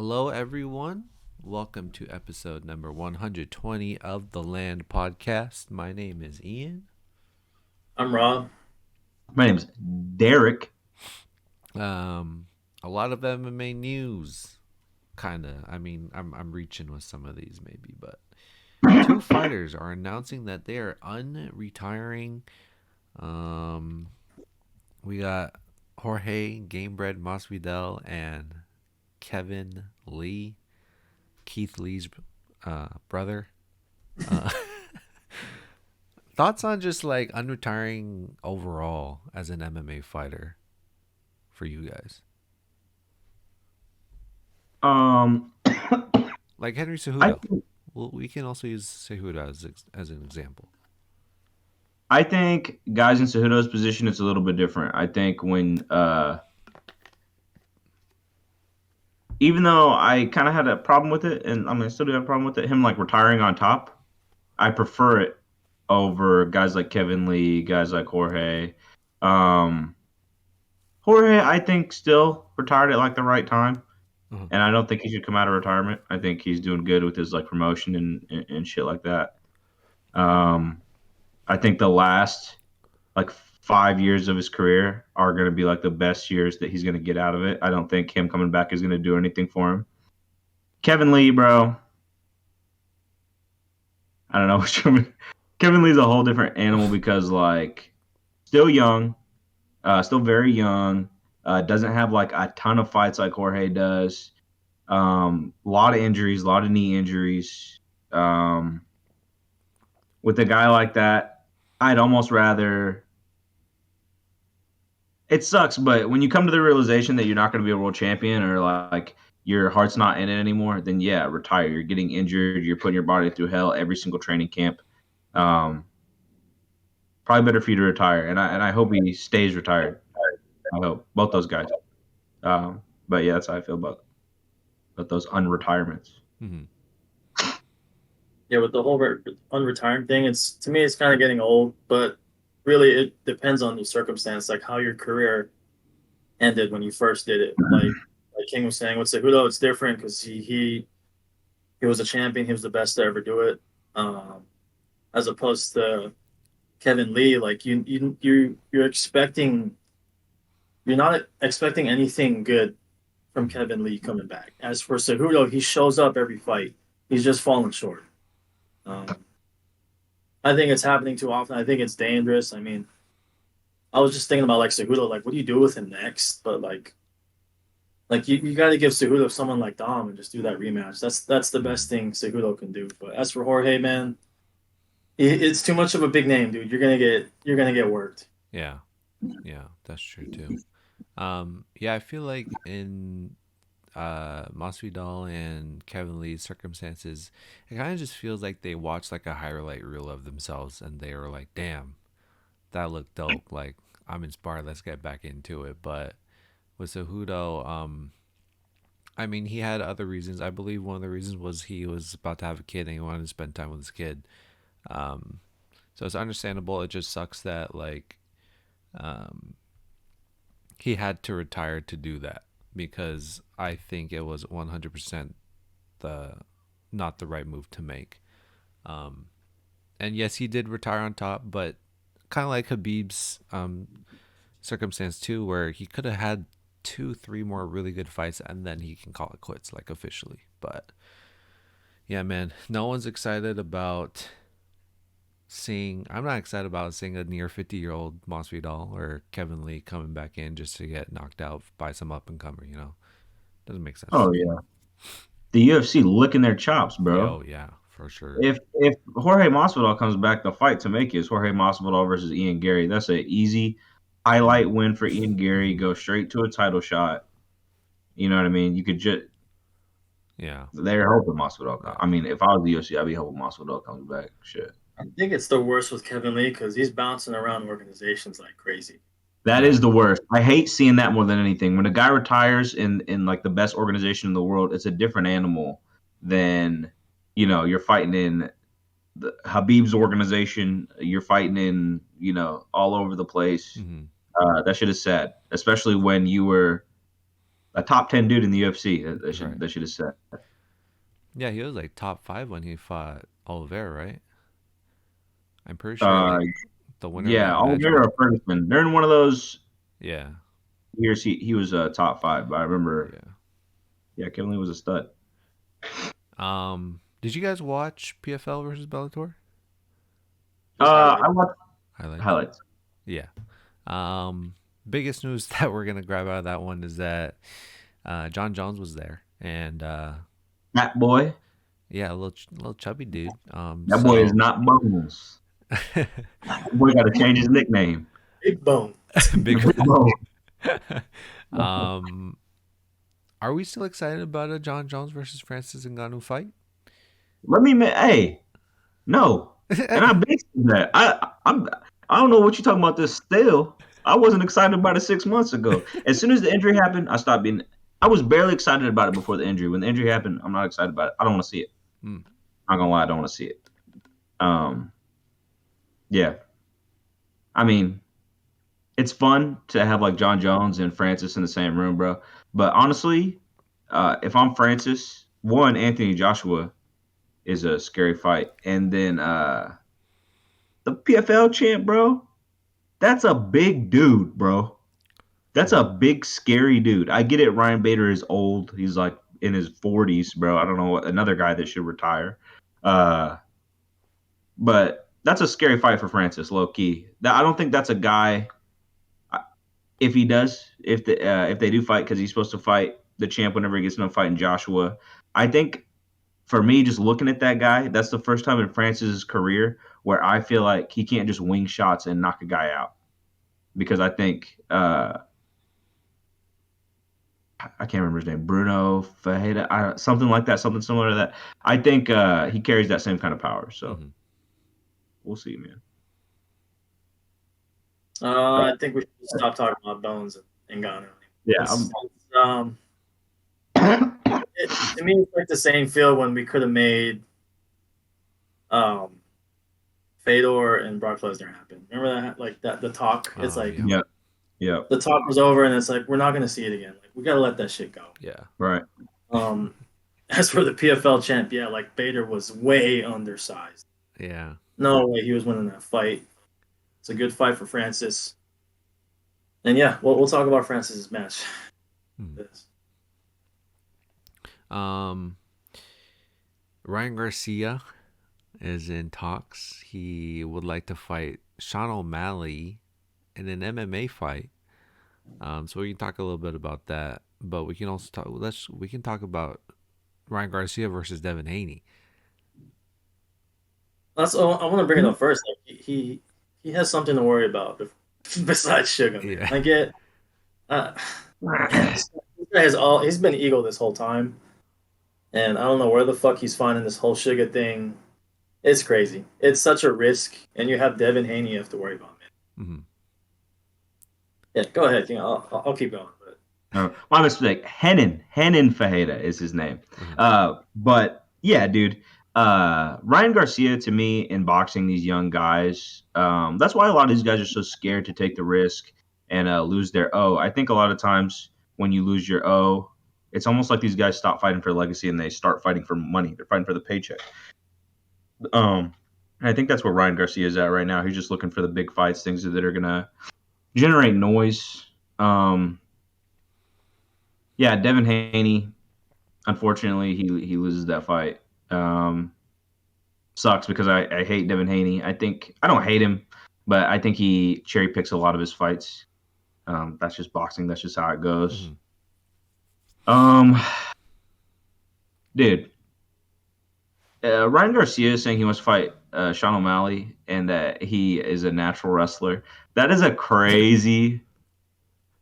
Hello, everyone. Welcome to episode number 120 of the Land Podcast. My name is Ian. I'm Rob. My name's Derek. Um, a lot of MMA news, kind of. I'm reaching with some of these maybe, but two fighters are announcing that they are unretiring. Um, we got Jorge Gamebred Masvidal and Kevin Lee, Keith Lee's brother. Uh, Thoughts on just like unretiring overall as an MMA fighter for you guys? Um, Like Henry I Cejudo. Well, we can also use Cejudo as an example. I think guys in Cejudo's position it's a little bit different. I think when even though I kind of had a problem with it, and I still do have a problem with it, him like retiring on top, I prefer it over guys like Kevin Lee, guys like Jorge. Um, Jorge, I think still retired at like the right time, Uh-huh. and I don't think he should come out of retirement. I think he's doing good with his like promotion and shit like that. Um, I think the last like 5 years of his career are going to be like the best years that he's going to get out of it. I don't think him coming back is going to do anything for him. Kevin Lee, bro. I don't know which one. Kevin Lee's a whole different animal because like still young, still very young. Doesn't have like a ton of fights like Jorge does. A lot of injuries, a lot of knee injuries. Um, with a guy like that, I'd almost rather it sucks, but when you come to the realization that you're not going to be a world champion or like your heart's not in it anymore, then yeah, retire. You're getting injured. You're putting your body through hell every single training camp. Um, Probably better for you to retire, and I hope he stays retired. I hope both those guys. But yeah, that's how I feel about those unretirements. Mm-hmm. Yeah, with the whole unretired thing, it's to me it's kind of getting old, but really it depends on the circumstance, like how your career ended when you first did it. Like King was saying with Cejudo, it's different because he was a champion, he was the best to ever do it. Um, as opposed to Kevin Lee, like you're not expecting anything good from Kevin Lee coming back. As for Cejudo, he shows up every fight. He's just falling short. Um, I think it's happening too often. I think it's dangerous. I mean, I was just thinking about like Cejudo, like what do you do with him next? But like you got to give Cejudo someone like Dom and just do that rematch. That's the Mm-hmm. best thing Cejudo can do. But as for Jorge, man, it's too much of a big name, dude. You're gonna get worked. Yeah, yeah, that's true too. Yeah, I feel like in Masvidal and Kevin Lee's circumstances, it kind of just feels like they watched like a highlight reel of themselves and they were like, "Damn, that looked dope. Like I'm inspired. Let's get back into it." But with Cejudo, he had other reasons. I believe one of the reasons was he was about to have a kid and he wanted to spend time with his kid. Um, so it's understandable. It just sucks that like um, he had to retire to do that because I think it was 100% the not the right move to make. Um, and yes, he did retire on top, but kind of like Habib's circumstance too, where he could have had two, three more really good fights, and then he can call it quits, like officially. But yeah, man, no one's excited about seeing. I'm not excited about seeing a near 50-year-old Masvidal or Kevin Lee coming back in just to get knocked out by some up and comer. Doesn't make sense to Oh me. yeah, the UFC licking their chops, Yeah, bro. oh yeah, for sure. If Jorge Masvidal comes back, the fight to make is Jorge Masvidal versus Ian Gary. That's an easy highlight win for Ian Gary. Mm-hmm. Go straight to a title shot. You know what I mean? You could just Yeah, they're hoping Masvidal. yeah. I mean, if I was the UFC, I'd be hoping Masvidal comes back. Shit, I think it's the worst with Kevin Lee because he's bouncing around organizations like crazy. that Yeah. is the worst. I hate seeing that more than anything. When a guy retires in like the best organization in the world, it's a different animal than you're fighting in the Habib's organization. You're fighting in all over the place. Mm-hmm. That shit is sad, especially when you were a top 10 dude in the UFC. Right. That should have said. Yeah, he was like top 5 when he fought Oliveira, right? I'm pretty sure Uh, like the winner of yeah, that match was. Oliveira or Ferguson. They're in one of those Yeah, years. He was top 5. But I remember, yeah. yeah, Kevin Lee was a stud. Did you guys watch PFL versus Bellator Just highlight. I watched highlights? highlights. Yeah. Biggest news that we're gonna grab out of that one is that John Jones was there, and That boy. yeah, a little chubby dude. That boy is not Bones. That boy got to change his nickname. Big bone. Big. Big Bone. um, are we still excited about a John Jones versus Francis Ngannou fight? Hey, no, and I big that. I don't know what you're talking about. This still, I wasn't excited about it 6 months ago. As soon as the injury happened, I stopped being. I was barely excited about it before the injury. When the injury happened, I'm not excited about it. I don't want to see it. Mm. I'm not gonna lie, I don't want to see it. Yeah, I mean, it's fun to have like John Jones and Francis in the same room, bro. But honestly, if I'm Francis, one Anthony Joshua is a scary fight, and then the PFL champ, bro. That's a big dude, bro. That's a big, scary dude. I get it. Ryan Bader is old. He's like in his 40s, bro. I don't know what another guy that should retire. But that's a scary fight for Francis, low key. I don't think that's a guy. If he does, if they do fight, because he's supposed to fight the champ whenever he gets done fighting Joshua. I think for me, just looking at that guy, that's the first time in Francis's career where I feel like he can't just wing shots and knock a guy out. Because I think I can't remember his name, Bruno Fajeda, something like that, something similar to that. I think he carries that same kind of power. So we'll see, man. I think we should stop talking about Bones and Ngannou. Yeah. To me, it's like the same feel when we could have made Fedor and Brock Lesnar happen. Remember that? Like that, the talk. It's like yeah. the talk was over, and it's like we're not going to see it again. Like we got to let that shit go. Yeah. Right. As for the PFL champ, yeah, like Bader was way undersized. Yeah. No way he was winning that fight. It's a good fight for Francis. And yeah, we'll talk about Francis's match. Ryan Garcia is in talks. He would like to fight Sean O'Malley in an MMA fight. So we can talk a little bit about that, but we can also talk. We can talk about Ryan Garcia versus Devin Haney. I want to bring it up first. Like, he has something to worry about besides sugar. Yeah. I get. This guy he's been ego this whole time, and I don't know where the fuck he's finding this whole sugar thing. It's crazy. It's such a risk, and you have Devin Haney you have to worry about, man. Mm-hmm. Yeah, go ahead. I'll keep going. But. My mistake. Henan Fajeda is his name. Mm-hmm. But yeah, dude. Ryan Garcia, to me, in boxing, these young guys, that's why a lot of these guys are so scared to take the risk and lose their O. I think a lot of times when you lose your O, it's almost like these guys stop fighting for legacy and they start fighting for money. They're fighting for the paycheck. And I think that's where Ryan Garcia is at right now. He's just looking for the big fights, things that are going to generate noise. Yeah, Devin Haney, unfortunately, he loses that fight. Sucks because I hate Devin Haney. I don't hate him, but I think he cherry picks a lot of his fights. That's just boxing. That's just how it goes. Dude, Ryan Garcia is saying he wants to fight Sean O'Malley and that he is a natural wrestler. That is a crazy.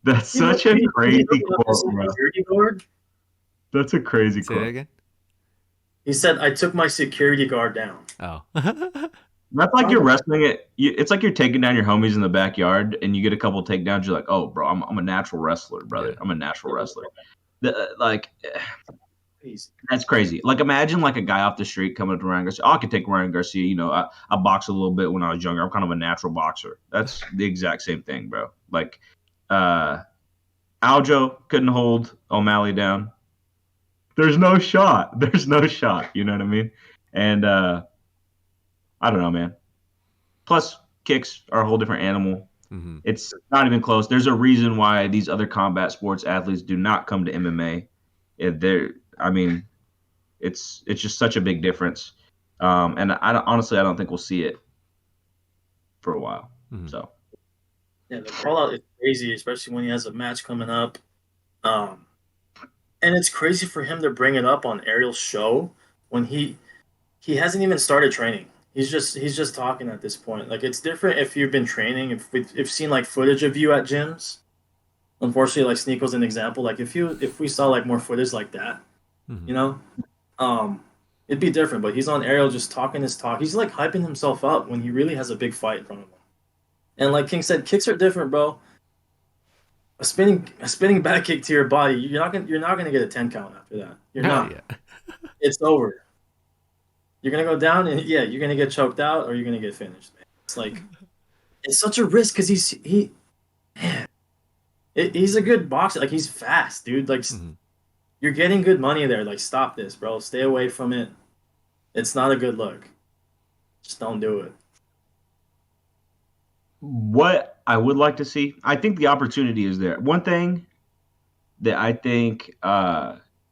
That's such a crazy quote. That's a crazy quote. Say that again. He said, "I took my security guard down." Oh. That's like you're wrestling it. It's like you're taking down your homies in the backyard, and you get a couple takedowns. You're like, "Oh, bro, I'm a natural wrestler, brother. I'm a natural wrestler." That's crazy. Like, imagine like a guy off the street coming up to Ryan Garcia. Oh, I could take Ryan Garcia. You know, I boxed a little bit when I was younger. I'm kind of a natural boxer. That's the exact same thing, bro. Like, Aljo couldn't hold O'Malley down. There's no shot. There's no shot. You know what I mean? And I don't know, man. Plus, kicks are a whole different animal. Mm-hmm. It's not even close. There's a reason why these other combat sports athletes do not come to MMA. I mean, it's just such a big difference. And honestly, I don't think we'll see it for a while. Mm-hmm. So Yeah, the call out is crazy, especially when he has a match coming up. And it's crazy for him to bring it up on Ariel's show when he hasn't even started training. He's just talking at this point. Like it's different if you've been training. If we've seen like footage of you at gyms. Unfortunately, like Sneako's an example. Like if we saw like more footage like that, Mm-hmm. you know, it'd be different. But he's on Ariel just talking his talk. He's like hyping himself up when he really has a big fight in front of him. And like King said, kicks are different, bro. A spinning back kick to your body, you're not gonna get a 10 count after that. You're not. Yeah. It's over. You're gonna go down, and yeah, you're gonna get choked out, or you're gonna get finished. Man. It's like it's such a risk because man, he's a good boxer. Like he's fast, dude. Like Mm-hmm. you're getting good money there. Like stop this, bro. Stay away from it. It's not a good look. Just don't do it. what I would like to see, I think the opportunity is there. One thing that I think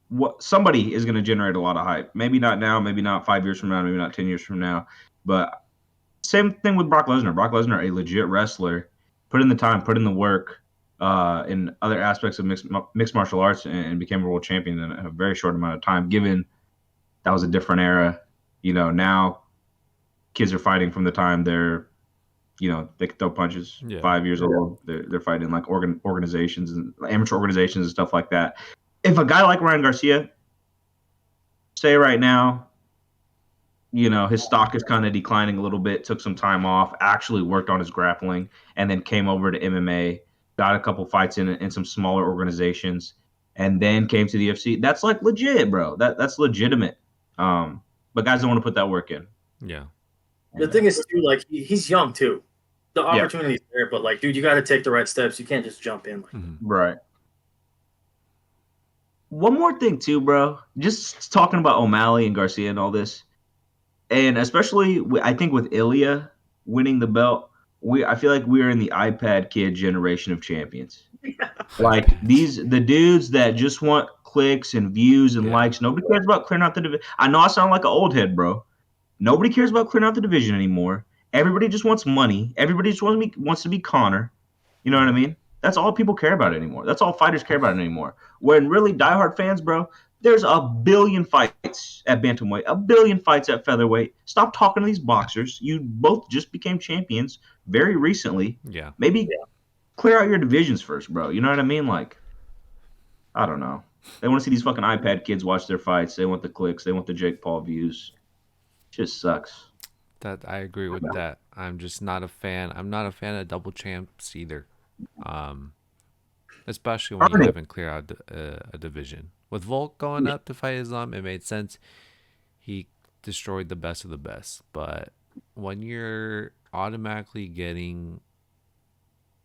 what somebody is going to generate a lot of hype. Maybe not now, maybe not 5 years from now, maybe not 10 years from now. But same thing with Brock Lesnar. Brock Lesnar, a legit wrestler, put in the time, put in the work in other aspects of mixed martial arts and became a world champion in a very short amount of time, given that was a different era. Now kids are fighting from the time they're they can throw punches. Yeah. 5 years old, they're fighting like organizations and amateur organizations and stuff like that. If a guy like Ryan Garcia, say right now, his stock is kind of declining a little bit, took some time off, actually worked on his grappling, and then came over to MMA, got a couple fights in some smaller organizations, and then came to the UFC. That's like legit, bro. That's legitimate. But guys don't want to put that work in. Yeah. The thing is, too, like he's young too. The Yeah. opportunity's there, but like, dude, you got to take the right steps. You can't just jump in. Like, Mm-hmm. Right. One more thing too, bro. Just talking about O'Malley and Garcia and all this, and especially I think with Ilya winning the belt, I feel like we are in the iPad kid generation of champions. Like the dudes that just want clicks and views and Yeah. likes. Nobody cares about clearing out the division. I know I sound like an old head, bro. Nobody cares about clearing out the division anymore. Everybody just wants money. Everybody just wants to be Connor. You know what I mean? That's all people care about anymore. That's all fighters care about anymore. When really diehard fans, bro, there's a billion fights at bantamweight, a billion fights at featherweight. Stop talking to these boxers. You both just became champions very recently. Yeah. Maybe clear out your divisions first, bro. You know what I mean? Like, I don't know. They want to see these fucking iPad kids watch their fights. They want the clicks. They want the Jake Paul views. Just sucks. That I agree with that. I'm just not a fan. I'm not a fan of double champs either. Especially when you haven't cleared out a division. With Volk going up to fight Islam, it made sense. He destroyed the best of the best. But when you're automatically getting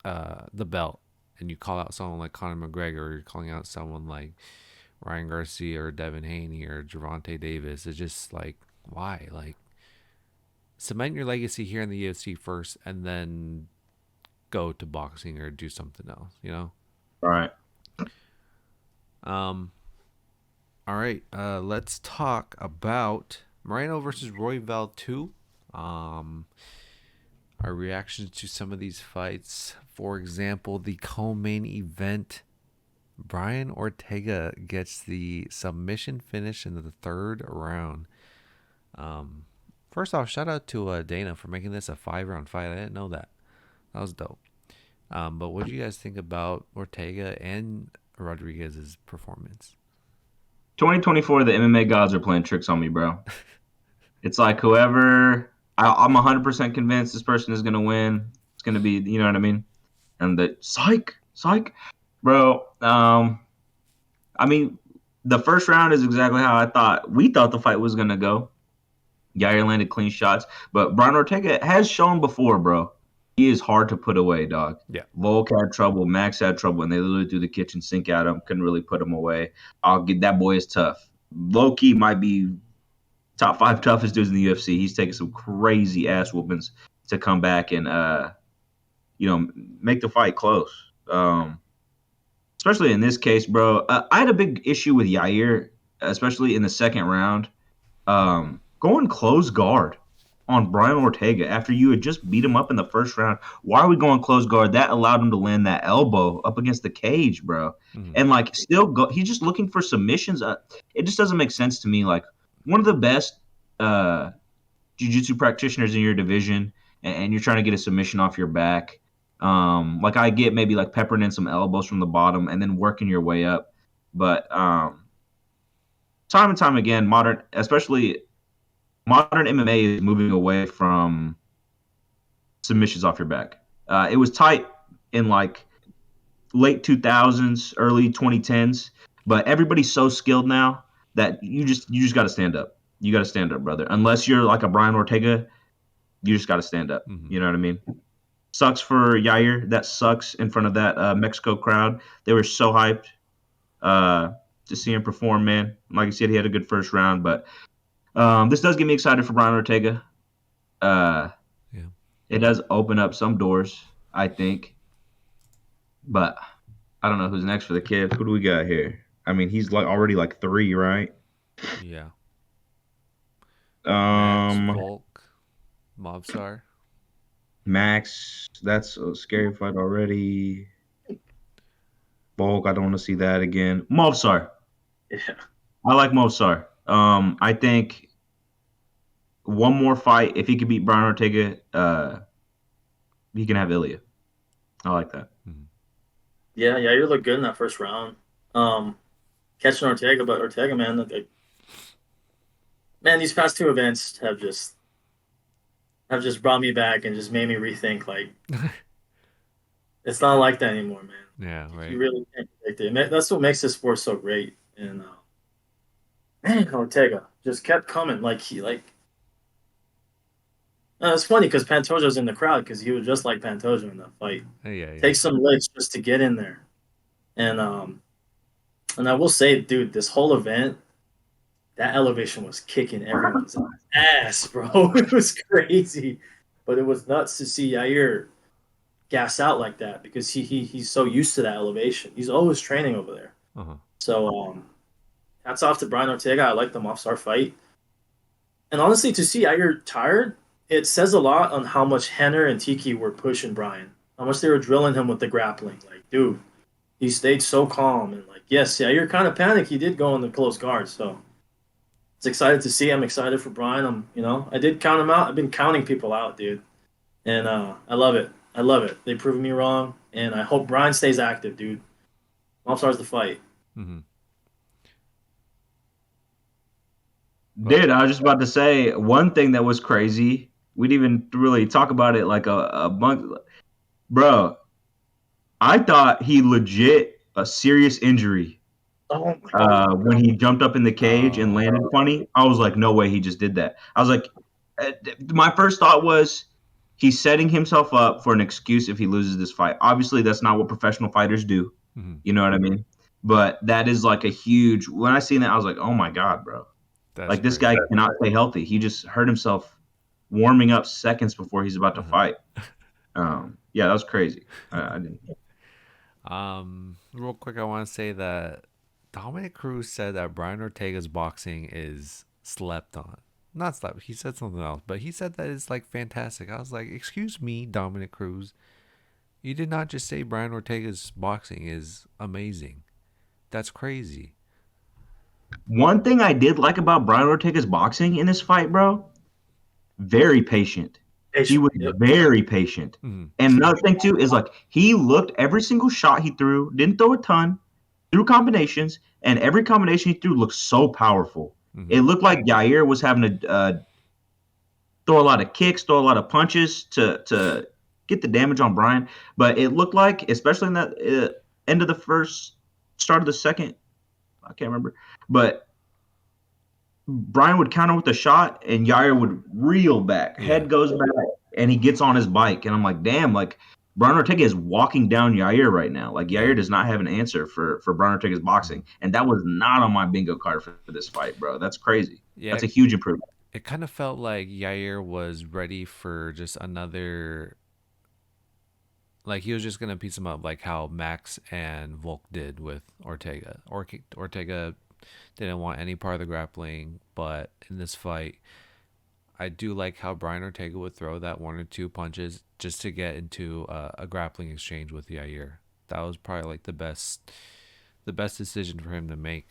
the belt and you call out someone like Conor McGregor, or you're calling out someone like Ryan Garcia or Devin Haney or Gervonta Davis, it's just like, why? Like, cement your legacy here in the UFC first and then go to boxing or do something else, All right. All right, let's talk about Moreno versus Royval 2. Our reactions to some of these fights. For example, the co-main event, Brian Ortega gets the submission finish in the third round. First off, shout out to Dana for making this a 5-round fight. I didn't know that. That was dope. But what do you guys think about Ortega and Rodriguez's performance? 2024, the MMA gods are playing tricks on me, bro. It's like whoever I'm 100% convinced this person is gonna win. It's gonna be, you know what I mean? And the psych, bro. I mean, the first round is exactly how we thought the fight was gonna go. Yair landed clean shots, but Brian Ortega has shown before, bro, he is hard to put away, dog. Yeah. Volk had trouble, Max had trouble, and they literally threw the kitchen sink at him. Couldn't really put him away. I'll get that boy is tough. Low key might be top 5 toughest dudes in the UFC. He's taking some crazy ass whoopings to come back and make the fight close. Especially in this case, bro. I had a big issue with Yair, especially in the second round. Going close guard on Brian Ortega after you had just beat him up in the first round. Why are we going close guard? That allowed him to land that elbow up against the cage, bro. Mhm. And like still go, he's just looking for submissions. It just doesn't make sense to me. Like one of the best jiu-jitsu practitioners in your division, and you're trying to get a submission off your back. Like I get maybe like peppering in some elbows from the bottom and then working your way up. But time and time again, especially modern MMA is moving away from submissions off your back. It was tight in like late 2000s, early 2010s, but everybody's so skilled now that you just got to stand up. You got to stand up, brother. Unless you're like a Brian Ortega, you just got to stand up. Mhm. You know what I mean? Sucks for Yair. That sucks in front of that Mexico crowd. They were so hyped to see him perform, man. Like I said, he had a good first round, but this does get me excited for Brian Ortega. Yeah. It does open up some doors, I think. But I don't know who's next for the kid. Who do we got here? I mean, he's like already like 3, right? Yeah. Max, Volk, Mobsar. Max, that's a scary fight already. Volk, I don't want to see that again. Movsar. Yeah. I like Movsar. I think one more fight, if he could beat Brian Ortega, he can have Ilya. I like that. Yeah, you look good in that first round. Catching Ortega, but Ortega, man, man, these past 2 events have just brought me back and just made me rethink. Like, it's not like that anymore, man. Yeah, right. You really can't predict it. That's what makes this sport so great. And man, Ortega just kept coming. It's funny because Pantoja's in the crowd because he was just like Pantoja in that fight. Yeah. Take some licks just to get in there. And I will say, dude, this whole event, that elevation was kicking everyone's ass, bro. It was crazy, but it was nuts to see Yair gas out like that because he's so used to that elevation. He's always training over there. Uh-huh. So hats off to Brian Ortega. I like the Mofsar fight, and honestly, to see Yair tired, it says a lot on how much Henner and Tiki were pushing Brian. How much they were drilling him with the grappling. Like, dude, he stayed so calm and like, yes, Yair kind of panicked. He did go in the close guard, so. It's excited to see. I'm excited for Brian. I did count him out. I've been counting people out, dude, and I love it. I love it. They proved me wrong, and I hope Brian stays active, dude. Mobstar's the fight. Mm-hmm. Dude, I was just about to say one thing that was crazy. We didn't even really talk about it like a month. Bro, I thought he legit a serious injury Oh my God. when he jumped up in the cage and landed funny. I was like, no way he just did that. I was like, my first thought was he's setting himself up for an excuse if he loses this fight. Obviously, that's not what professional fighters do. Mm-hmm. You know what I mean? But that is like a huge. When I seen that, I was like, oh my God, bro. That's like this crazy. guy cannot stay healthy. He just hurt himself warming up seconds before he's about to fight. Yeah, that was crazy. I didn't. Real quick, I want to say that Dominic Cruz said that Brian Ortega's boxing is slept on. Not slept. He said something else, but he said that it's like fantastic. I was like, excuse me, Dominic Cruz. You did not just say Brian Ortega's boxing is amazing. That's crazy. One thing I did like about Brian Ortega's boxing in this fight, bro, very patient. He was very patient. Mm-hmm. And another thing, too, is like he looked every single shot he threw, didn't throw a ton, threw combinations, and every combination he threw looked so powerful. Mm-hmm. It looked like Yair was having to throw a lot of kicks, throw a lot of punches to get the damage on Brian. But it looked like, especially in that end of the first, start of the second, I can't remember, but Brian would counter with a shot and Yair would reel back. Yeah. Head goes back, and he gets on his bike, and I'm like, damn, like Brian Ortega is walking down Yair right now. Like Yeah. Yair does not have an answer for Brian Ortega's boxing, and that was not on my bingo card for this fight, bro. That's crazy. Yeah, That's a huge improvement. it kind of felt like Yair was ready for just another. Like he was just gonna piece him up, like how Max and Volk did with Ortega. Ortega didn't want any part of the grappling, but in this fight, I do like how Brian Ortega would throw that one or two punches just to get into a grappling exchange with Yair. That was probably like the best decision for him to make,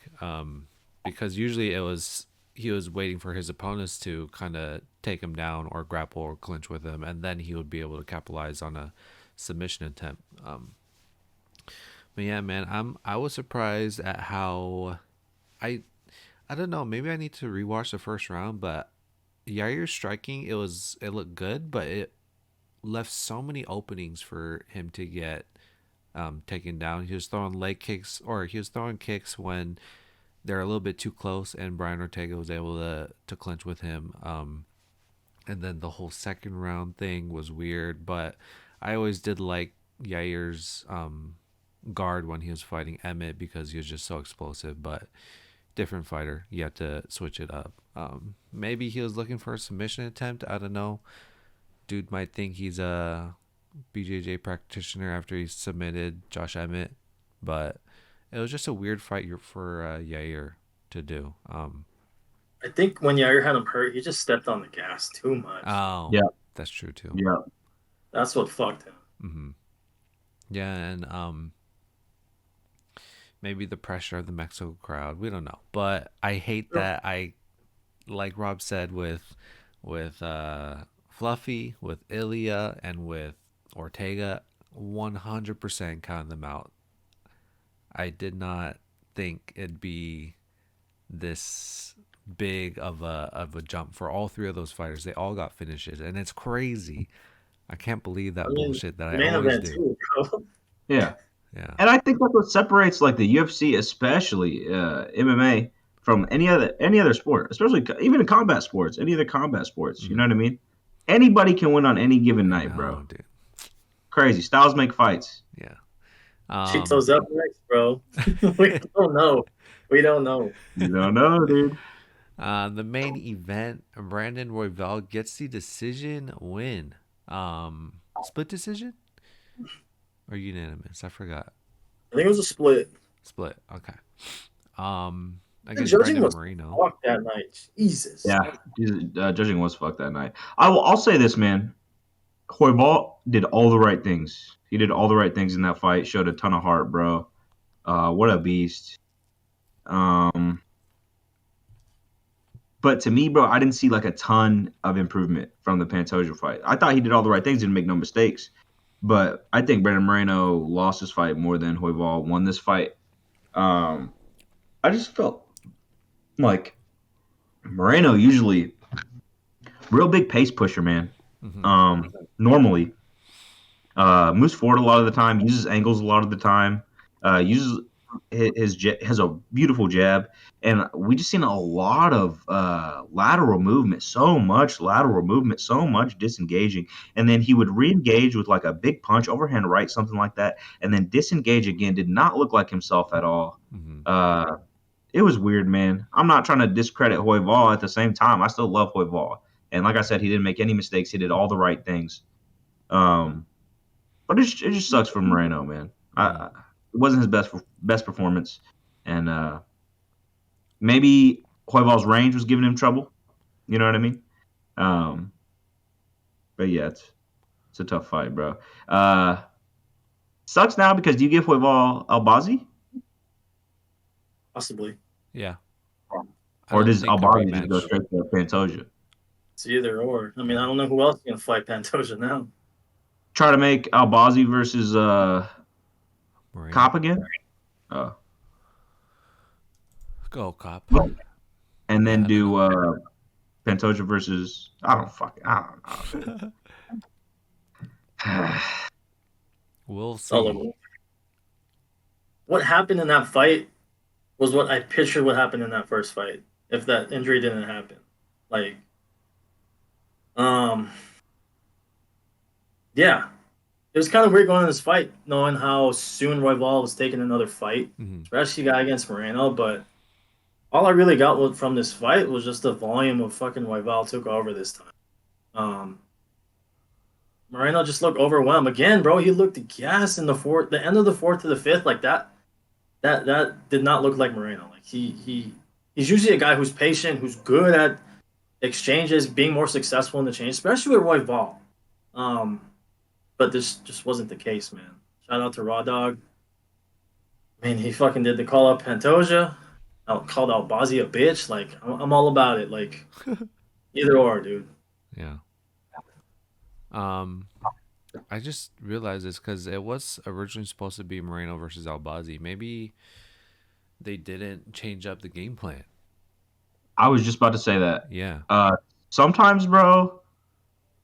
because usually it was he was waiting for his opponents to kind of take him down or grapple or clinch with him, and then he would be able to capitalize on a submission attempt. But yeah, man, I was surprised at how I I don't know. Maybe I need to rewatch the first round, but Yair's striking it looked good, but it left so many openings for him to get taken down. He was throwing leg kicks, or he was throwing kicks when they're a little bit too close, and Brian Ortega was able to clinch with him. And then the whole second round thing was weird, but I always did like Yair's guard when he was fighting Emmett because he was just so explosive. But different fighter, you have to switch it up. Maybe he was looking for a submission attempt. I don't know. Dude might think he's a BJJ practitioner after he submitted Josh Emmett, but it was just a weird fight for Yair to do. I think when Yair had him hurt, he just stepped on the gas too much. Oh, Yeah, that's true too. yeah. That's what fucked him. Hmm. Yeah, and maybe the pressure of the Mexico crowd. We don't know, but I hate that. I like Rob said with Fluffy, with Ilya, and with Ortega. 100% counted them out. I did not think it'd be this big of a jump for all three of those fighters. They all got finishes, and it's crazy. I can't believe I that mean, bullshit that I main always event do. too, bro. Yeah. Yeah. And I think that's what separates like the UFC, especially MMA, from any other sport, especially even in combat sports, any other combat sports. You know Hmm. what I mean? Anybody can win on any given I night, bro. know, dude. Crazy styles make fights. Yeah. Cheeto's up next, bro. We don't know. We don't know. You don't know, dude. The main event, Brandon Royval gets the decision win. Split decision or unanimous? I forgot. I think it was a split. Split. Okay. The Against judging Brandon was Moreno. fucked that night. Jesus. Yeah, judging was fucked that night. I'll say this, man. Hoyball did all the right things. He did all the right things in that fight. Showed a ton of heart, bro. What a beast. But to me, bro, I didn't see like a ton of improvement from the Pantoja fight. I thought he did all the right things, didn't make no mistakes. But I think Brandon Moreno lost this fight more than Hoyball won this fight. Um, I just felt like Moreno usually real big pace pusher, man. Mm-hmm. Normally moves forward a lot of the time, uses angles a lot of the time, uses has a beautiful jab, and we just seen a lot of lateral movement, so much lateral movement, so much disengaging, and then he would re-engage with like a big punch, overhand right, something like that, and then disengage again. Did not look like himself at all. Mm-hmm. It was weird, man. I'm not trying to discredit Hoyval. At the same time, I still love Hoyval, and like I said, he didn't make any mistakes. He did all the right things. Um, but it just sucks for Moreno, man. It wasn't his best performance, and maybe Hoyval's range was giving him trouble. You know what I mean? Um, but yeah, it's a tough fight, bro. Sucks now because do you give Hoyval Albazi, Possibly. Yeah. I or don't does think a Albazi just go rematch. straight to Pantoja? It's either or. I mean, I don't know who else can fight Pantoja now. Try to make Albazi versus Moreno. Cop again, Go cop. and then Yeah, I don't do know. Pantoja versus I don't know. We'll It's all see. over. What happened in that fight was what I pictured what happened in that first fight. If that injury didn't happen, like, um, Yeah, it was kind of weird going in this fight, knowing how soon Royval was taking another fight, Hmm. especially guy against Moreno. But all I really got from this fight was just the volume of fucking Royval took over this time. Um, Moreno just looked overwhelmed again, bro. He looked gassed in the end of the fourth to the fifth, like that. That did not look like Moreno. Like he's usually a guy who's patient, who's good at exchanges, being more successful in the change, especially with Royval. Um, but this just wasn't the case, man. Shout out to Raw Dog. I mean, he fucking did the call out Pantoja. Called out Bozzy a bitch. Like, I'm all about it. Like, either or, dude. Yeah. Um, I just realized this because it was originally supposed to be Moreno versus Albazi. Maybe they didn't change up the game plan. I was just about to say that. Yeah. Sometimes, bro,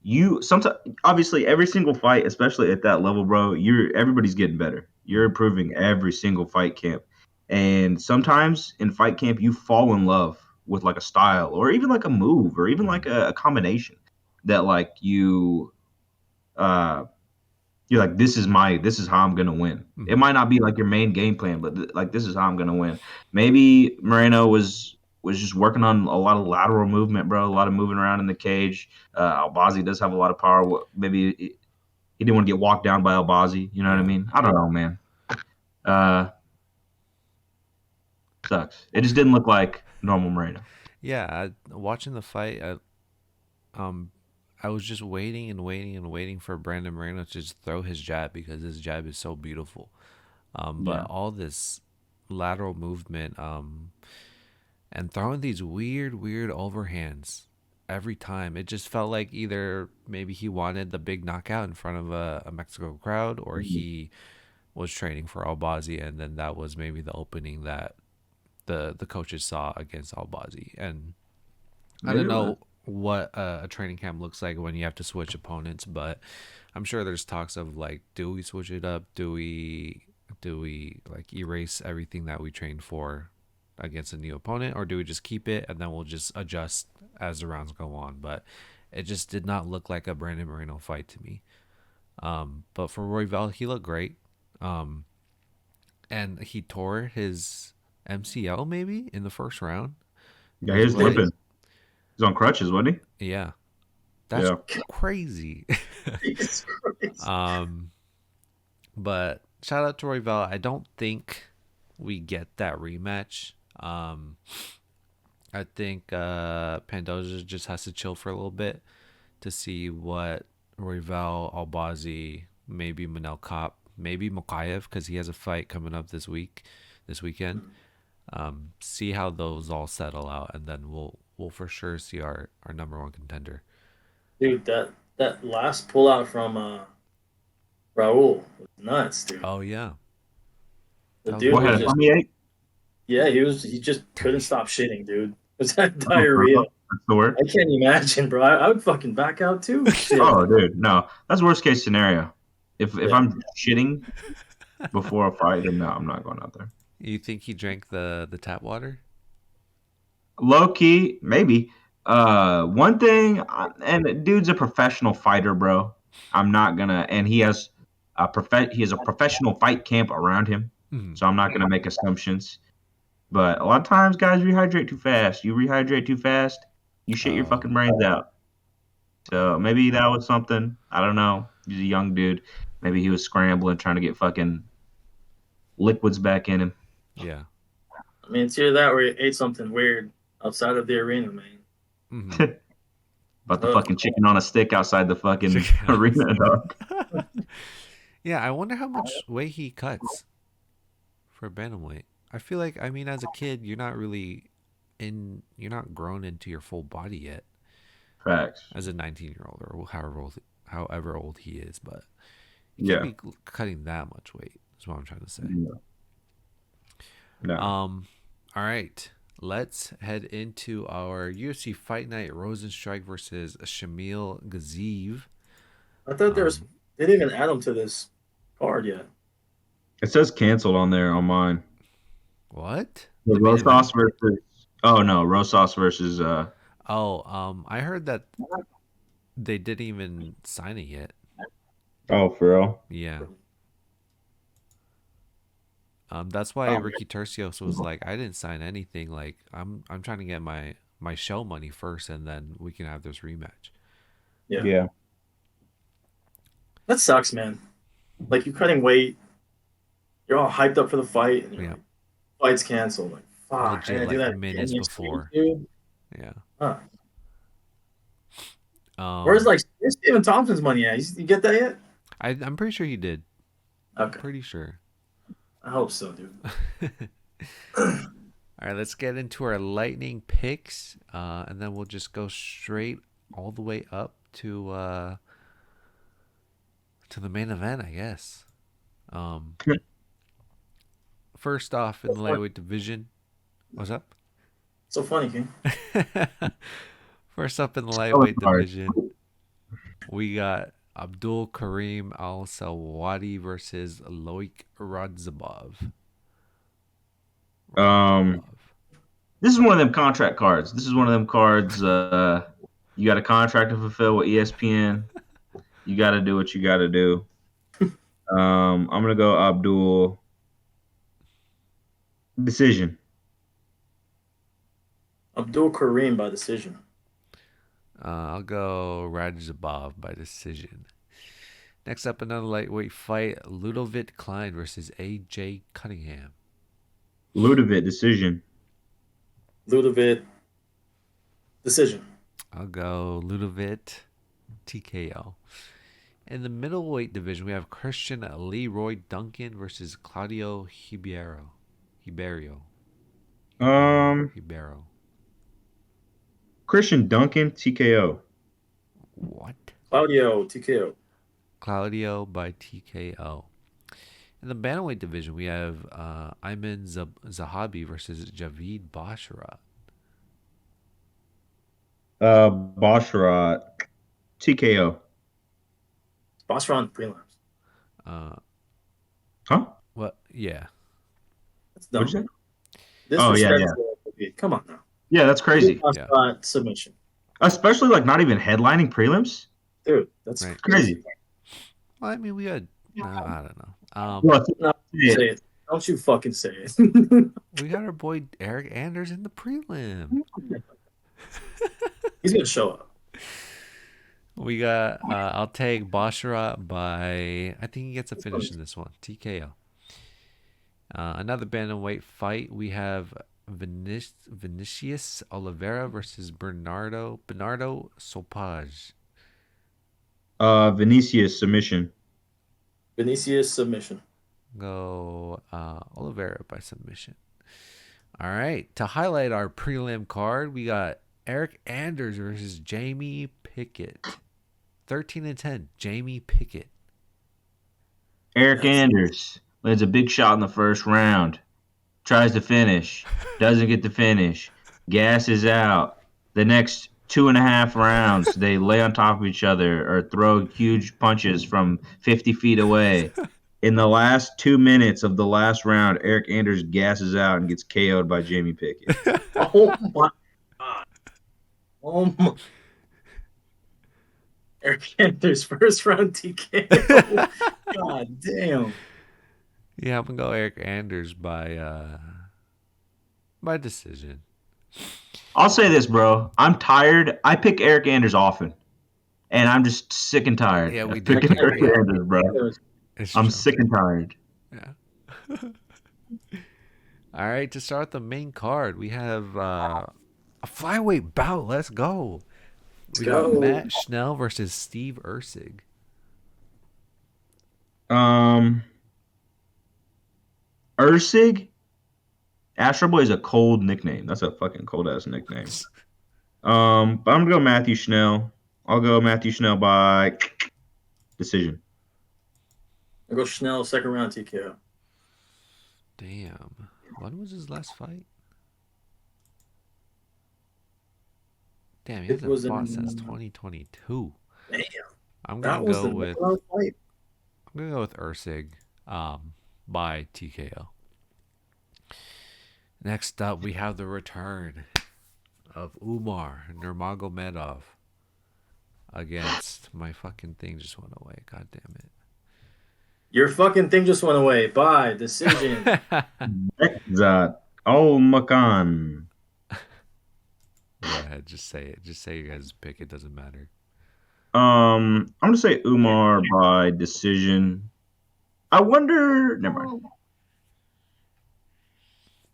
you sometimes obviously every single fight, especially at that level, bro, everybody's getting better. You're Mm-hmm. improving every single fight camp. And sometimes in fight camp you fall in love with like a style or even like a move or even Mm-hmm. like a combination that like uh you're like this is how I'm gonna win. It Mm-hmm. might not be like your main game plan, but like this is how I'm gonna win. Maybe Moreno was just working on a lot of lateral movement, bro. A lot of moving around in the cage. Albazi does have a lot of power. Maybe he didn't want to get walked down by Albazi. You know what I Yeah. mean? I don't know, man. Uh, Sucks. It just didn't look like normal Moreno. Yeah. Watching the fight, um, I was just waiting and waiting and waiting for Brandon Moreno to just throw his jab because his jab is so beautiful. But Yeah. all this lateral movement, and throwing these weird overhands every time. It just felt like either maybe he wanted the big knockout in front of a Mexico crowd, or Mhm. he was training for Albazi, and then that was maybe the opening that the coaches saw against Albazi. And I Maybe don't it was. know what a training camp looks like when you have to switch opponents, but I'm sure there's talks of like, do we switch it up? Do we like erase everything that we trained for against a new opponent, or do we just keep it and then we'll just adjust as the rounds go on? But it just did not look like a Brandon Moreno fight to me. But for Royval, he looked great. Um, and he tore his MCL maybe in the first round. Yeah, he Is was what I limping. He's on crutches, wasn't he? yeah. That's Yeah. crazy. Jesus Christ. um, but shout out to Royval. I don't think we get that rematch. I think Pandoja just has to chill for a little bit to see what Royval, Albazi, maybe Manel Kopp, maybe Mokayev, because he has a fight coming up this weekend. See how those all settle out, and then we'll for sure see our number one contender. Dude, that last pullout from Raul was nuts, dude. Oh yeah, The that was dude What was had a brutal. just, 28? yeah, he just couldn't stop shitting, dude. It was that Oh, diarrhea. bro. That's the word. I can't imagine, bro. I would fucking back out too. Shit. Oh, dude, no, that's worst case scenario. If Yeah. I'm shitting before a fight, then no, I'm not going out there. You think he drank the tap water? Low key, maybe. One thing, and dude's a professional fighter, bro. I'm not gonna, and he has a professional fight camp around him, Mm. so I'm not gonna make assumptions. But a lot of times, guys rehydrate too fast. You rehydrate too fast, you shit your Oh, fucking brains out. So oh, maybe that was something. I don't know. He's a young dude. Maybe he was scrambling, trying to get fucking liquids back in him. yeah. I mean, it's either that or he ate something weird outside of the arena, man. Mm-hmm. About the Ugh. fucking chicken on a stick outside the fucking Chicken on a arena, stick. dog. Yeah, I wonder how much weight he cuts for bantamweight. I feel like, I mean, as a kid, you're not grown into your full body yet Facts. as a 19-year-old or however old he is, but you can't Yeah. be cutting that much weight. Is what I'm trying to say. No. No. All right. Let's head into our UFC Fight Night Rozenstruik versus Shamil Gaziev. I thought Um, they didn't even add him to this card yet. It says canceled on there on mine. what? The The main event? Rosas versus. Oh no, Rosas versus. Oh, I heard that they didn't even sign it yet. Oh, for real? Yeah. That's why Oh, Ricky Tercios was like, I didn't sign anything. Like, I'm trying to get my show money first, and then we can have this rematch. yeah. Yeah. That sucks, man. Like you're cutting weight, you're all hyped up for the fight, and you're Yeah, like, fight's canceled. Like, fuck, I legit, gotta do like that again minutes next week, before. dude. Yeah. Huh. Where's Um, like where's Stephen Thompson's money at? You get that yet? I'm pretty sure he did. Okay, Pretty sure. I hope so, dude. All right, let's get into our lightning picks, and then we'll just go straight all the way up to the main event, I guess. Um, First off, in So the funny, lightweight division, what's up? so funny, King. First up in the That was lightweight hard. division, we got Abdul Karim Al Sawadi versus Loic Radzhabov. Um, Radzhabov. this is one of them contract cards. This is one of them cards. You got a contract to fulfill with ESPN. You got to do what you got to do. I'm gonna go Abdul decision. Abdul Kareem by decision. I'll go Radzhabov by decision. Next up, another lightweight fight: Ludovic Klein versus AJ Cunningham. Ludovic decision. Ludovic decision. I'll go Ludovic TKO. In the middleweight division, we have Christian Leroy Duncan versus Claudio Ribeiro. Ribeiro. Um, Ribeiro. Christian Duncan TKO. What? Claudio TKO. Claudio by TKO. In the bantamweight division, we have Ayman Zahabi versus Javid Basharat. Basharat TKO. Boss round prelims. Uh, Huh? what? Yeah. That's What'd dumb. you say? Oh yeah, yeah, Disrespectful. Come on now. yeah. That's crazy. Boss Yeah. round submission. Especially like not even headlining prelims. Dude, that's Right. crazy. Crazy. Well, I mean, we had. No, I don't know. Well, No, yeah. say it. Don't you fucking say it. We got our boy Eric Anders in the prelim. He's gonna show up. We got. I'll take Basharat by. I think he gets a finish in this one. TKO. Another bantamweight fight. We have Vinicius Oliveira versus Bernardo Sopage. Vinicius submission. Vinicius submission. Go Oliveira by submission. All right. To highlight our prelim card, we got Eric Anders versus Jamie Pickett. 13-10. Jamie Pickett. Eric That's Anders lands a big shot in the first round. Tries to finish. Doesn't get to finish. Gasses out. The next 2.5 rounds, they lay on top of each other or throw huge punches from 50 feet away. In the last 2 minutes of the last round, Eric Anders gasses out and gets KO'd by Jamie Pickett. oh my god. Oh my Eric Anders first round TKO. God damn. Yeah, I'm gonna go Eric Anders by decision. I'll say this, bro. I'm tired. I pick Eric Anders often, and I'm just sick and tired Yeah, we of do picking pick Eric him. Anders, bro. It's I'm true. sick and tired. Yeah. All right, to start the main card, we have a flyweight bout. Let's go. Let's We got go. Matt Schnell versus Steve Ursig. Ursig? Astro Boy is a cold nickname. That's a fucking cold ass nickname. But I'm gonna go Matthew Schnell. I'll go Matthew Schnell by decision. I go Schnell, second round TKO. Damn. When was his last fight? Damn, he It hasn't was fought since in 2022. damn. I'm gonna That was go the with knockout fight. I'm gonna go with Ursig, by TKO. Next up, we have the return of Umar Nurmagomedov against my fucking thing just went away. God damn Your fucking thing just went away. By decision. it. That oh Makan. Go ahead, just say it. Just say you guys pick. It doesn't matter. I'm gonna say Umar by decision. I wonder. Never mind.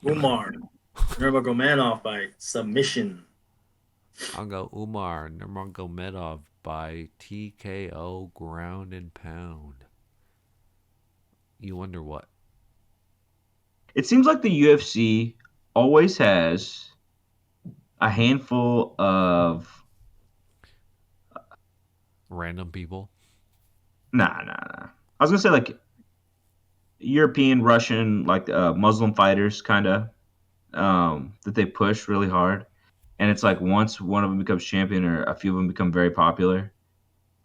Umar Nurmagomedov by submission. I'll go Umar Nurmagomedov by TKO ground and pound. You wonder what? It seems like the UFC always has a handful of Random people. nah. I was gonna say like European, Russian, like Muslim fighters, kind of that they push really hard. And it's like once one of them becomes champion or a few of them become very popular,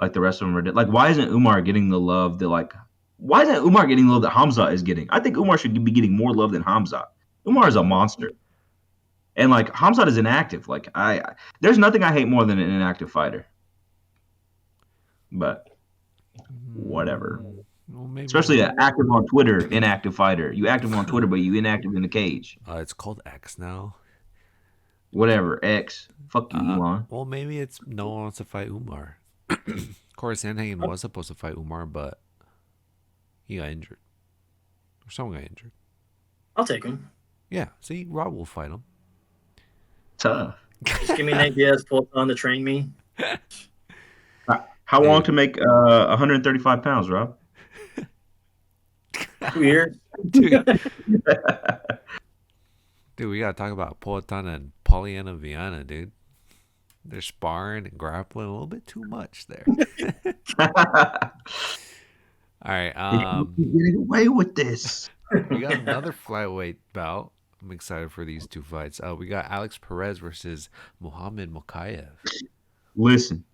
like the rest of them are like. Why isn't Umar getting the love that like? Why isn't Umar getting the love that Hamza is getting? I think Umar should be getting more love than Hamza. Umar is a monster, and like Hamza is inactive. Like there's nothing I hate more than an inactive fighter. But whatever. Well, maybe Especially not. an active on Twitter, inactive fighter. You active on Twitter, but you inactive in the cage. It's called X now. Whatever. X. Fuck you, Elon. Well, maybe it's no one wants to fight Umar. Corey Sandhagen was supposed to fight Umar, but he got injured. Or someone got injured. I'll take him. Yeah, see, Rob will fight him. Tough. Just give me Nate Diaz on to train me. How long to make 135 pounds, Rob? 2 years. Dude, we gotta talk about Poetana and Polyana Viana, dude. They're sparring and grappling a little bit too much there. All right, Getting away with this. we got another flyweight bout. I'm excited for these two fights. We got Alex Perez versus Muhammad Mokaev. Listen.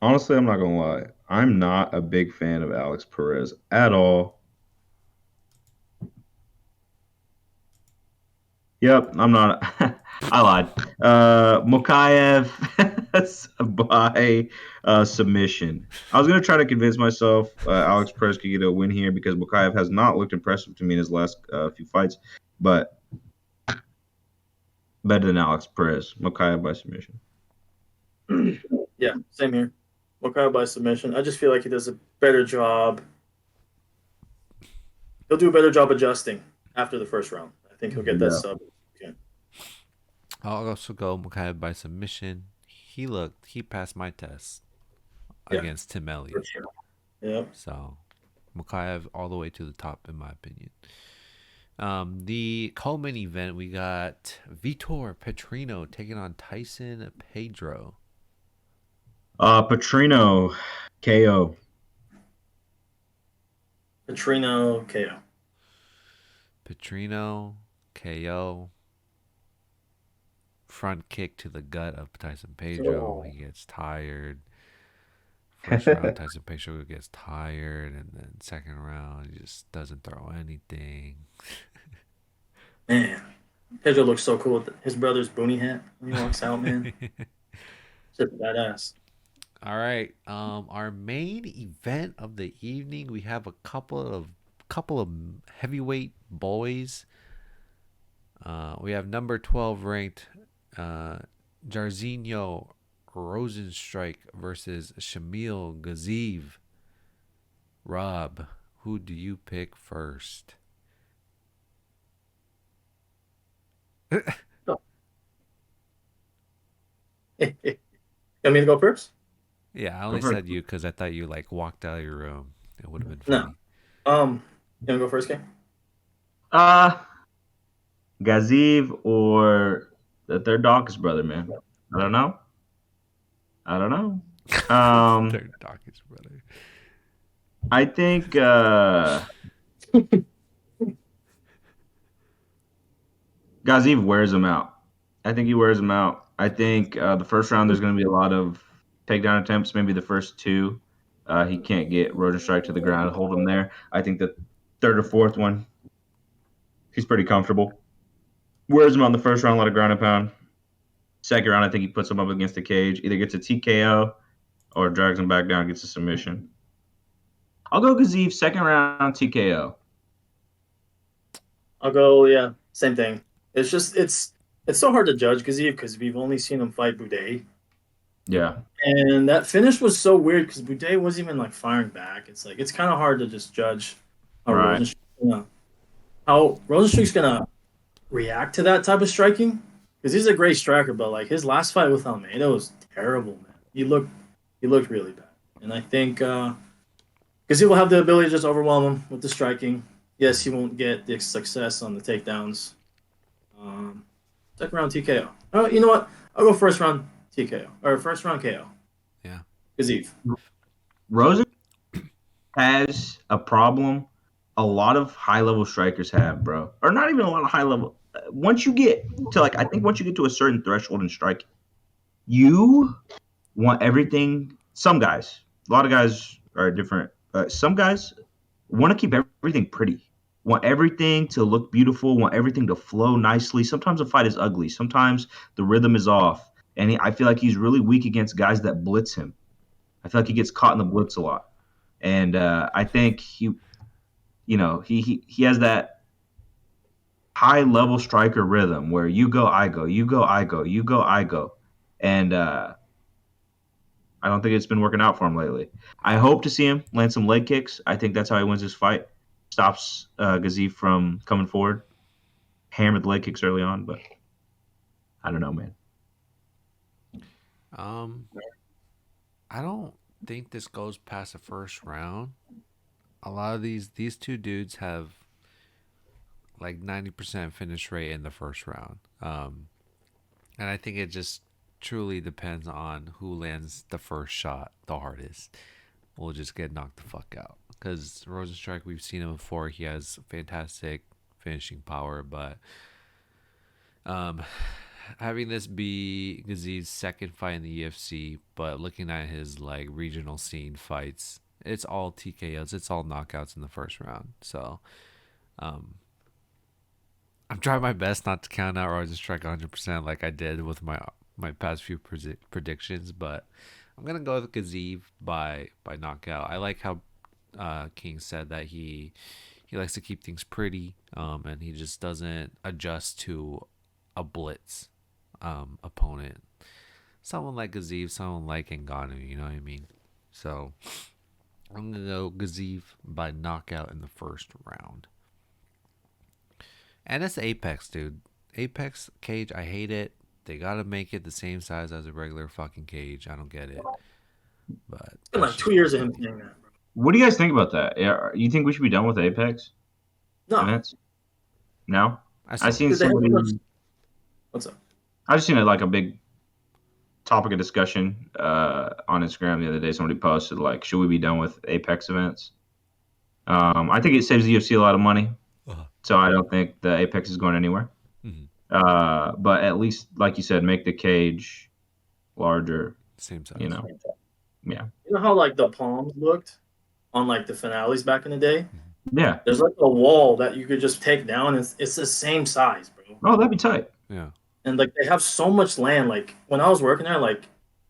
Honestly, I'm not gonna lie. I'm not a big fan of Alex Perez at all. Yep, I'm not. I lied. Mokaev by submission. I was gonna try to convince myself Alex Perez could get a win here because Mokaev has not looked impressive to me in his last few fights, but better than Alex Perez. Mokaev by submission. Yeah, same here. Mokai by submission. I just feel like he does a better job. He'll do a better job adjusting after the first round. I think he'll get that Yeah. sub. Okay. I'll also go Mokaev by submission. He passed my test Yeah. against Tim Elliott. For sure. Yeah. So Mokaev all the way to the top, in my opinion. The co-main event, we got Vitor Petrino taking on Tyson Pedro. Petrino, KO. Petrino KO. Petrino, KO. Front kick to the gut of Tyson Pedro. He gets tired. First round, Tyson Pedro gets tired, and then second round, he just doesn't throw anything. Man, Pedro looks so cool with his brother's boonie hat when he walks out, man. Just badass. All right. Our main event of the evening, we have a couple of heavyweight boys. We have number 12 ranked Jairzinho Rozenstruik versus Shamil Gaziev. Rob, who do you pick first? You want me to go first? Yeah, I only first. said you because I thought you like walked out of your room. It would have been No. funny. You want to go first, King? Gaziev or the third Dawkins brother, man. I don't know. Third Dawkins brother. I think Gaziev wears him out. I think he wears him out. I think the first round there's going to be a lot of takedown attempts. Maybe the first two, he can't get Rozenstruik to the ground, hold him there. I think the third or fourth one, He's pretty comfortable. Wears him on the first round, a lot of ground and pound. Second round, I think he puts him up against the cage. Either gets a TKO or drags him back down, gets a submission. I'll go Gaziev, second round TKO. I'll go, same thing. It's just it's so hard to judge Gaziev because we've only seen him fight Boudet. Yeah. And that finish was so weird because Boudet wasn't even like firing back. It's like it's kind of hard to just judge how Right. Rozenstruik's gonna react to that type of striking because he's a great striker. But like his last fight with Almeida was terrible, man. He looked really bad, and I think because he will have the ability to just overwhelm him with the striking. Yes, he won't get the success on the takedowns. Second round TKO. Oh, you know what? I'll go first round TKO or first round KO. Yeah. Gaziev. Rosen has a problem a lot of high level strikers have, bro. Or not even a lot of high level. Once you get to once you get to a certain threshold in striking, you want everything. Some guys, a lot of guys are different. Some guys want to keep everything pretty, want everything to look beautiful, want everything to flow nicely. Sometimes a fight is ugly. Sometimes the rhythm is off. And I feel like he's really weak against guys that blitz him. I feel like he gets caught in the blitz a lot. And I think he has that high level striker rhythm where you go, I go, you go, I go, you go, I go. And I don't think it's been working out for him lately. I hope to see him land some leg kicks. I think that's how he wins this fight. Stops Gaziev from coming forward. Hammered the leg kicks early on, but I don't know, man. I don't think this goes past the first round. A lot of these two dudes have like 90% finish rate in the first round. And I think it just truly depends on who lands the first shot the hardest. Will just get knocked the fuck out. Because Rozenstruik, we've seen him before. He has fantastic finishing power, but having this be Gaziev's second fight in the UFC, but looking at his like regional scene fights, it's all TKOs, it's all knockouts in the first round. So, I'm trying my best not to count out Rozenstruik 100% like I did with my past few predictions, but I'm gonna go with Gaziev by knockout. I like how King said that he likes to keep things pretty, and he just doesn't adjust to a blitz opponent. Someone like Gaziev, someone like Ngannou, you know what I mean? So I'm gonna go Gaziev by knockout in the first round. And it's Apex, dude. Apex cage, I hate it. They gotta make it the same size as a regular fucking cage. I don't get it. But It's been like 2 years of him saying that, bro. What do you guys think about that? You think we should be done with Apex No, events? No? I seen because they have so somebody. much. What's up? I just seen it like a big topic of discussion on Instagram the other day. Somebody posted like, should we be done with Apex events? I think it saves the UFC a lot of money, so I don't think the Apex is going anywhere. Mm-hmm. But at least, like you said, make the cage larger. Same size. You know, yeah, You know how like the palms looked on like the finales back in the day? yeah. There's like a wall that you could just take down. And it's the same size, bro. Oh, that'd be tight. Yeah. And like they have so much land. Like when I was working there, like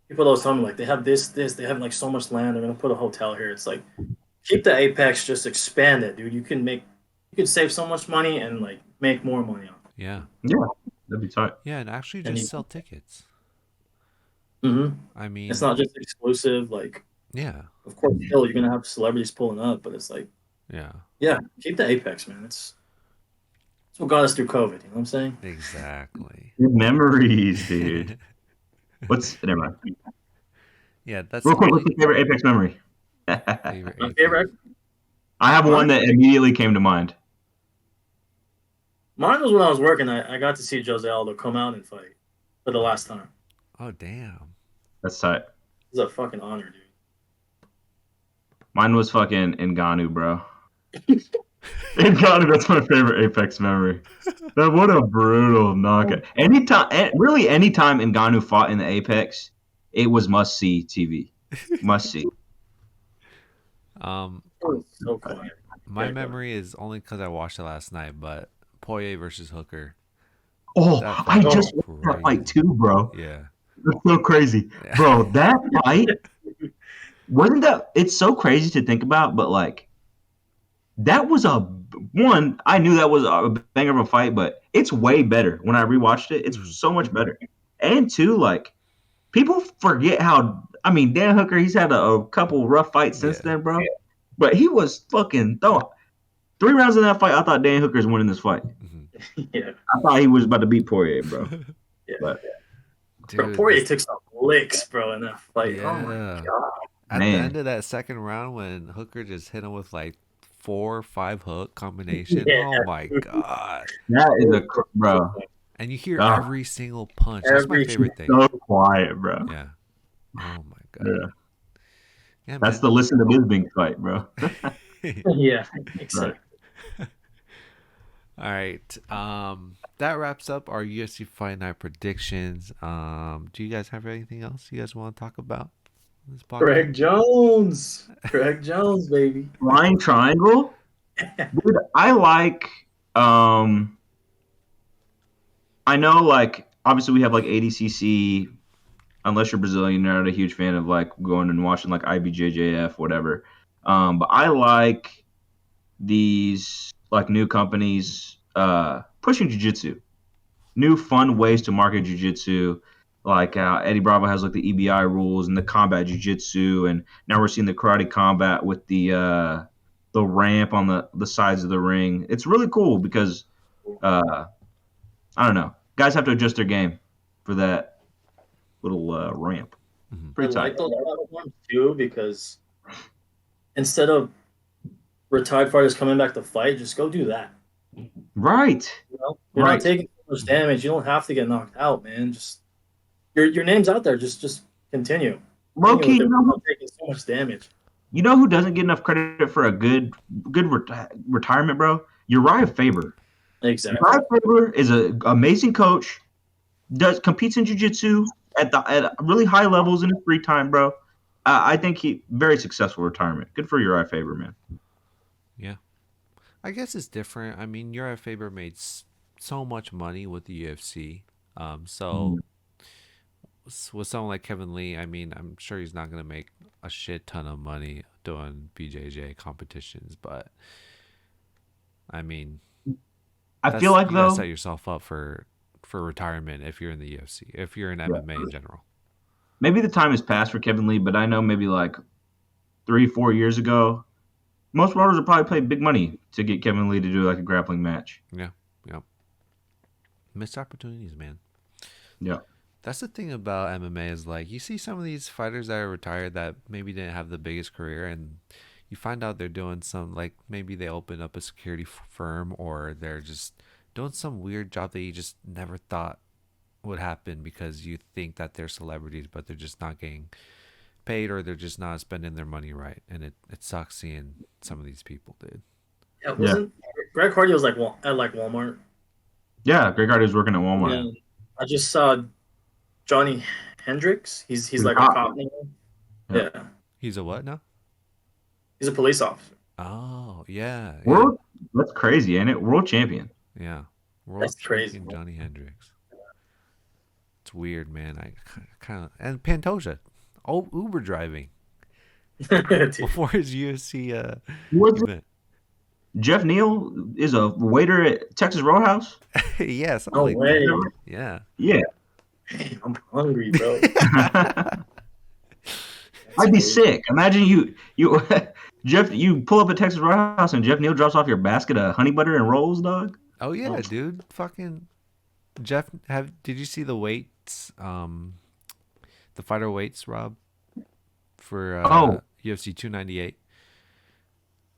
people always tell me like they have this. They have like so much land. They're gonna put a hotel here. It's like keep the Apex, just expand it, dude. You can save so much money and like make more money on it. Yeah. Yeah, that'd be tight. Yeah, and actually And just sell tickets. Mm-hmm. I mean, It's not just exclusive. Like, yeah. of course, still you're gonna have celebrities pulling up, but it's like, Yeah. keep the Apex, man. It's what got us through COVID. You know what I'm saying? Exactly. Good memories, dude. Never mind. Yeah, that's Real quick, what's your favorite Apex memory? favorite My Apex. favorite. I have one that immediately came to mind. Mine was when I was working. I got to see Jose Aldo come out and fight for the last time. Oh damn. That's tight. It was a fucking honor, dude. Mine was fucking Ngannou, bro. Ngannou, that's my favorite Apex memory. What a brutal knockout. Anytime Ngannou fought in the Apex, it was must see TV. Must see. It was so quiet. My memory is only because I watched it last night, but Poirier versus Hooker. Oh, That I fight was just watched that fight crazy. too, bro. Yeah. That's so crazy, bro. That fight wasn't that. It's so crazy to think about, but like that was a one. I knew that was a banger of a fight, but it's way better when I rewatched it. It's so much better. And two, like people forget how. I mean, Dan Hooker, he's had a couple rough fights since Yeah. then, bro. But he was fucking throwing 3 rounds in that fight. I thought Dan Hooker's winning this fight. Yeah. I thought he was about to beat Poirier, bro. Yeah. But Bro, Dude, Poirier took some licks, bro, in that fight. Oh my yeah. god. At the end man, of that second round, when Hooker just hit him with like 4 or 5 hook combination, Yeah. oh my god! that is bro. And you hear Ah, every single punch. That's my Every favorite thing. so quiet, bro. Yeah. Oh my god. Yeah. Yeah, That's man. the listen to Bisping fight, bro. Yeah, Right. exactly. All right. That wraps up our UFC Fight Night predictions. Do you guys have anything else you guys want to talk about on this podcast? Greg Jones, baby. Flying triangle, dude. I like. I know, like obviously we have like ADCC. Unless you're Brazilian, you're not a huge fan of like going and watching like IBJJF, whatever. But I like these like new companies pushing jiu-jitsu, new fun ways to market jiu-jitsu. Like Eddie Bravo has like the EBI rules and the combat jiu-jitsu, and now we're seeing the karate combat with the ramp on the sides of the ring. It's really cool because I don't know, guys have to adjust their game for that little ramp. Mm-hmm. I Pretty tight. like those platforms too because instead of retired fighters coming back to fight, just go do that. Right. You know, you're Right. not taking so much damage. You don't have to get knocked out, man. Just your name's out there. Just continue. Low key, Continue with it without taking so much damage. you know who doesn't get enough credit for a good retirement, bro? Uriah Faber. Exactly. Uriah Faber is an amazing coach. Competes in jiu-jitsu at really high levels in his free time, bro. I think he very successful retirement. Good for Uriah Faber, man. Yeah. I guess it's different. I mean, Uriah Faber made so much money with the UFC. So with someone like Kevin Lee, I mean, I'm sure he's not gonna make a shit ton of money doing BJJ competitions, but I mean, I feel like you gotta though, set yourself up for retirement if you're in the UFC, if you're in MMA in general. maybe the time has passed for Kevin Lee, but I know maybe like 3-4 years ago, most promoters would probably pay big money to get Kevin Lee to do like a grappling match. Yeah. Missed opportunities, man. Yeah. That's the thing about MMA is like you see some of these fighters that are retired that maybe didn't have the biggest career, and you find out they're doing some like maybe they open up a security firm or they're just doing some weird job that you just never thought would happen because you think that they're celebrities, but they're just not getting paid or they're just not spending their money right, and it sucks seeing some of these people, dude. Yeah, wasn't Greg Hardy was like at like Walmart. Yeah, Greg Hardy was working at Walmart. Yeah. I just saw Johnny Hendricks. He's like a cop. cop now. Yeah. Yeah. He's a what now? He's a police officer. Oh yeah, World, that's crazy, ain't it? World champion. yeah. World That's crazy, champion man. Johnny Hendricks. It's weird, man. I kind of and Pantoja, Uber driving Dude, before his UFC Was it- event. Jeff Neal is a waiter at Texas Roadhouse. Yeah, something no like way. that. Yeah. Yeah. Damn, I'm hungry, bro. I'd be sick. Imagine you Jeff, you pull up at Texas Roadhouse and Jeff Neal drops off your basket of honey butter and rolls, dog. Oh yeah, dude. Fucking Jeff. Did you see the weights? The fighter weights, Rob, for UFC 298.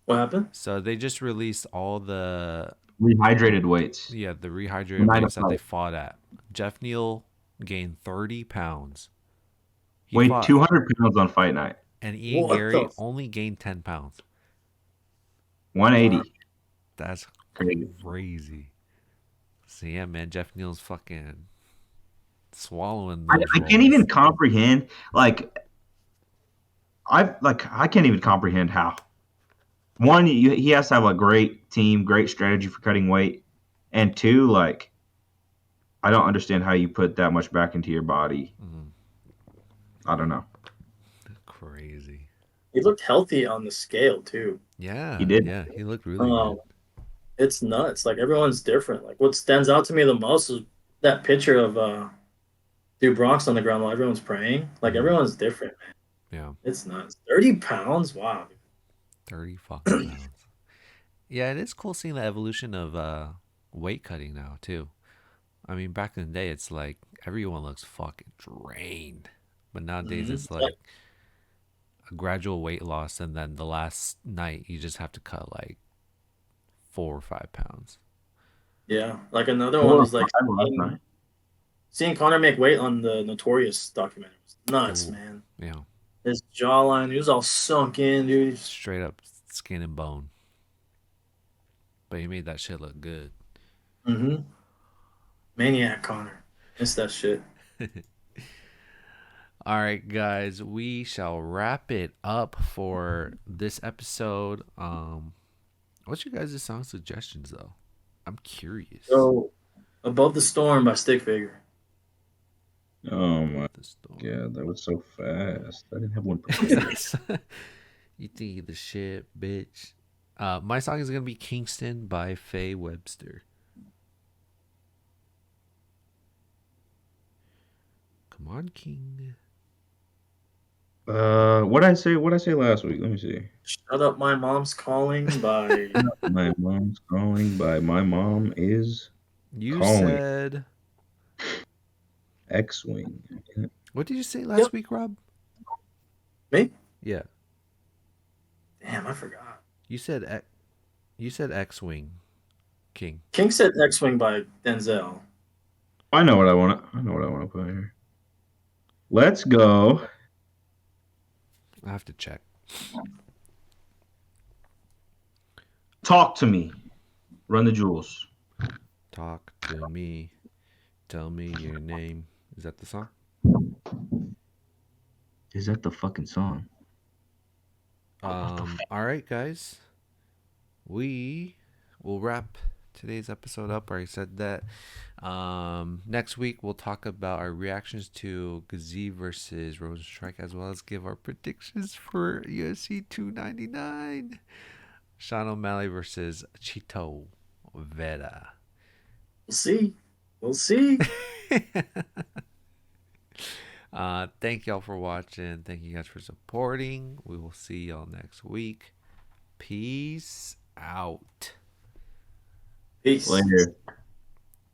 What happened? So they just released all the Rehydrated weights. the rehydrated Night of weights that they fight. fought at. Jeff Neal gained 30 pounds. He Weighed fought, 200 pounds on fight night. and Ian What Gary the f- only gained 10 pounds. 180. That's Crazy. crazy. So yeah, man, Jeff Neal's fucking swallowing I those can't rolls. even comprehend I can't even comprehend how. One, he has to have a great team, great strategy for cutting weight, And two, like, I don't understand how you put that much back into your body. Mhm. I don't know. Crazy. He looked healthy on the scale too. He Yeah, did. yeah, he looked really Um, good. it's nuts. Like everyone's different. Like what stands out to me the most is that picture of Dude Bronx on the ground while everyone's praying. Like Mhm. everyone's different, man. Yeah, It's nuts. 30 pounds? Wow. 30 fucking pounds. Yeah, it is cool seeing the evolution of weight cutting now too. I mean, back in the day, it's like everyone looks fucking drained, but nowadays Mhm. it's like a gradual weight loss, and then the last night you just have to cut like 4 or 5 pounds. Yeah. Like another one 4 or is like 5 last night. seeing Connor make weight on the Notorious documentary. It was nuts, Oh, man. yeah, His jawline, he was all sunk in, dude. straight up skin and bone. But he made that shit look good. Mm-hmm. Maniac Connor. Miss that shit. All right, guys, we shall wrap it up for this episode. What's your guys' song suggestions though? I'm curious. So, Above the Storm by Stick Figure. Oh Above my the storm. god, that was so fast. I didn't have one prepared. You think you the shit, bitch. My song is gonna be Kingston by Faye Webster. Come on, King. What I say? What I say last week? Let me see. Shut Up My Mom's Calling by. My mom's calling. By my mom is You calling. said X-wing. what did you say Yep. last week, Rob? Me? Yeah, Damn, I forgot. you said X-wing, King. King said X Wing by Denzel. I know what I want. I know what I want to put here. Let's go. I have to check. Talk to me. Run the jewels. Talk to me. Tell me your name. Is that the song? Is that the fucking song? All right, guys. We will wrap today's episode up. I said that. Next week we'll talk about our reactions to Gaziev versus Rozenstruik, as well as give our predictions for UFC 299. Sean O'Malley versus Chito Vera. We'll see. We'll see. Thank y'all for watching. Thank you guys for supporting. We will see y'all next week. Peace out. Peace. Later.